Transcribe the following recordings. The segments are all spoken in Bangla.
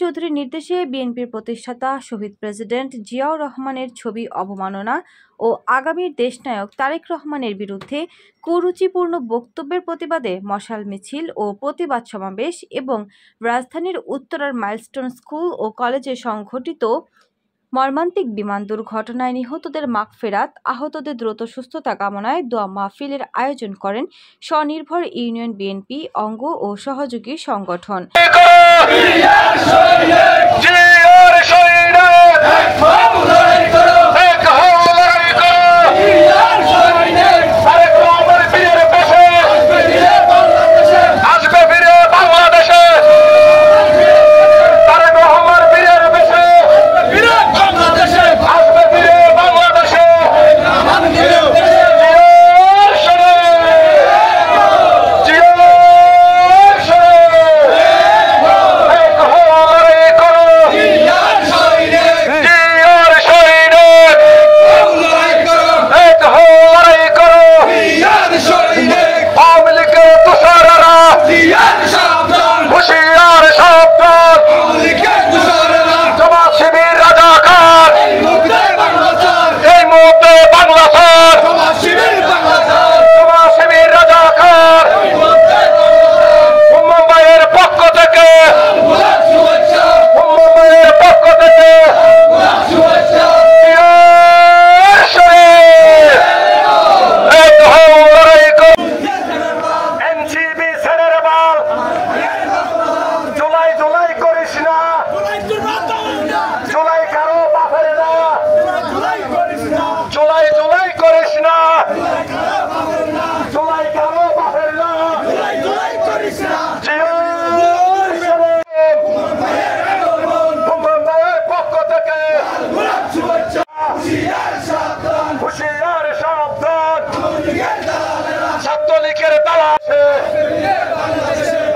চৌধুরীর নির্দেশে বিএনপির প্রতিষ্ঠাতা শহীদ প্রেসিডেন্ট জিয়াউর রহমানের ছবি অবমাননা ও আগামীর দেশনায়ক তারেক রহমানের বিরুদ্ধে কুরুচিপূর্ণ বক্তব্যের প্রতিবাদে মশাল মিছিল ও প্রতিবাদ সমাবেশ এবং রাজধানীর উত্তরার মাইলস্টোন স্কুল ও কলেজে সংঘটিত মর্মান্তিক বিমান দুর্ঘটনায় নিহতদের মাগফিরাত, আহতদের দ্রুত সুস্থতা কামনায় দোয়া মাহফিলের আয়োজন করেন স্বনির্ভর ইউনিয়ন বিএনপি অঙ্গ ও সহযোগী সংগঠন।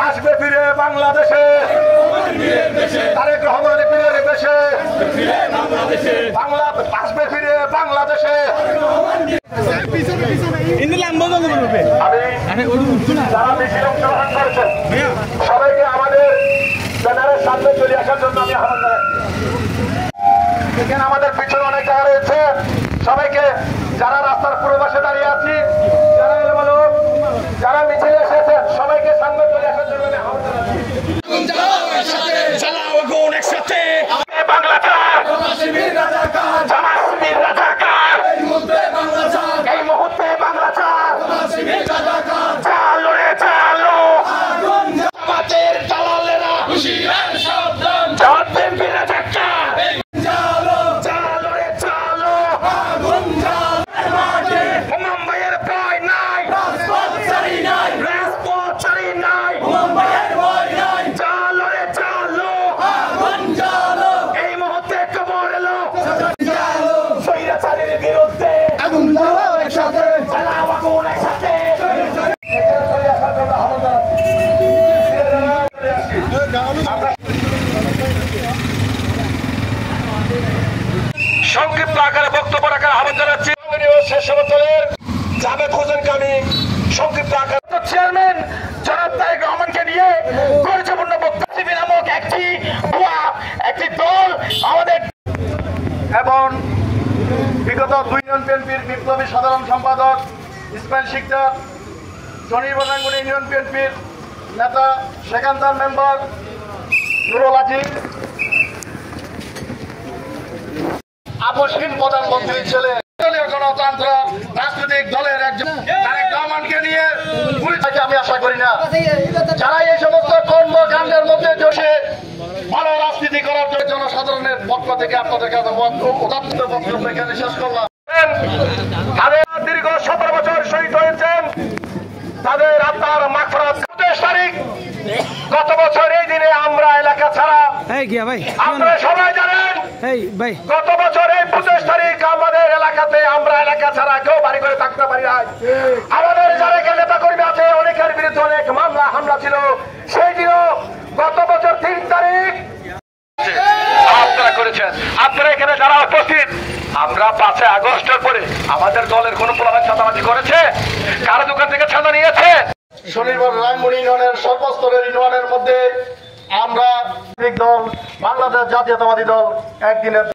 আসবে ফিরে বাংলাদেশে তারেক রহমানের ফিরে দেশে বাংলা আসবে ফিরে বাংলাদেশে। যারা মিছিল অংশগ্রহণ করেছেন সবাইকে আমাদের ব্যানারের সামনে চলে আসার জন্য আমি আহ্বান জানাই। এখানে আমাদের পিছনে অনেক জায়গা রয়েছে, সবাইকে যারা রাস্তার পূর্ব পাশে দাঁড়িয়ে আছি, যারা এলো যারা মিছিলে এসেছেন সবাইকে সামনে চলে আসার জন্য আমি আহ্বান জানাচ্ছি। এই মুহূর্তে বাংলা চার চালো রে চালো আমাদের দালালেরা হুঁশিয়ার সাবধান জানবেন বিনা ধাক্কা চালো চালো রে চালো আগুন জ্বালার মাঠে মুম্বাইয়ের ভয় নাই রাজপথ ছাড়ি নাই মুম্বাইয়ের ভয় নাই চালো রে চালো আগুন জ্বালো এই মুহূর্তে খবর এলো চালো স্বৈরাচারের বিরুদ্ধে আগুন জ্বালাও একসাথে জ্বালাও আগুন একসাথে। সংক্ষিপ্ত আকারে বক্তব্য রাখার আহ্বান জানাচ্ছি দলের জাভেদ হোসেনকে আমি সংক্ষিপ্ত আকারে চেয়ারম্যান জনাব তারেক রহমানকে নিয়ে গুরুত্বপূর্ণ বক্তব্য নামক একটি দল আমাদের এবং বিগত 2 ইউনিয়ন বিএনপির বিপ্লবী সাধারণ সম্পাদক ইসমাইল শিকদার, স্বনির্ভর ইউনিয়ন বিএনপির নেতা সেখানকার মেম্বার নুরুল আজিজ, আপসহীন প্রধানমন্ত্রীর ছেলে গণতন্ত্র রাজনৈতিক দলের একজন তারেক রহমানকে নিয়ে আমি আশা করি না যারা এই সমস্ত কর্মকাণ্ডের মধ্যে বসে ভালো রাজনীতি করার জন্য জনসাধারণের পক্ষ থেকে আপনাদের কাছে উদাত্ত বক্তব্য এখানে শেষ করলাম। তাদের দীর্ঘ 17 বছর শহীদ হয়েছেন, তাদের আত্মার মাগফিরাত। 25 তারিখ গত বছর এই দিনে আমরা এলাকা ছাড়া আপনারা সবাই জানেন গত বছর এই 25 তারিখ আমাদের এলাকাতে আমরা এলাকা ছাড়া কেউ বাড়ি করে থাকতে পারি নাই। আমাদের যারা নেতা কর্মী আছে অনেকের বিরুদ্ধে অনেক মামলা হামলা ছিল, সেই দিনও গত বছর 3 তারিখ আপনারা করেছেন। আপনারা এখানে যারা উপস্থিত, আমরা 5 আগস্টের পরে আমাদের দলের কোন পোলাপান চাঁদাবাজি করেছে? কারো দোকান থেকে চাঁদা নিয়েছে? স্বনির্ভর রাঙ্গুনি ইউনিয়নের সর্বস্তরের ইউনিয়নের মধ্যে আমরা দল বাংলাদেশ জাতীয়তাবাদী দল একদিনের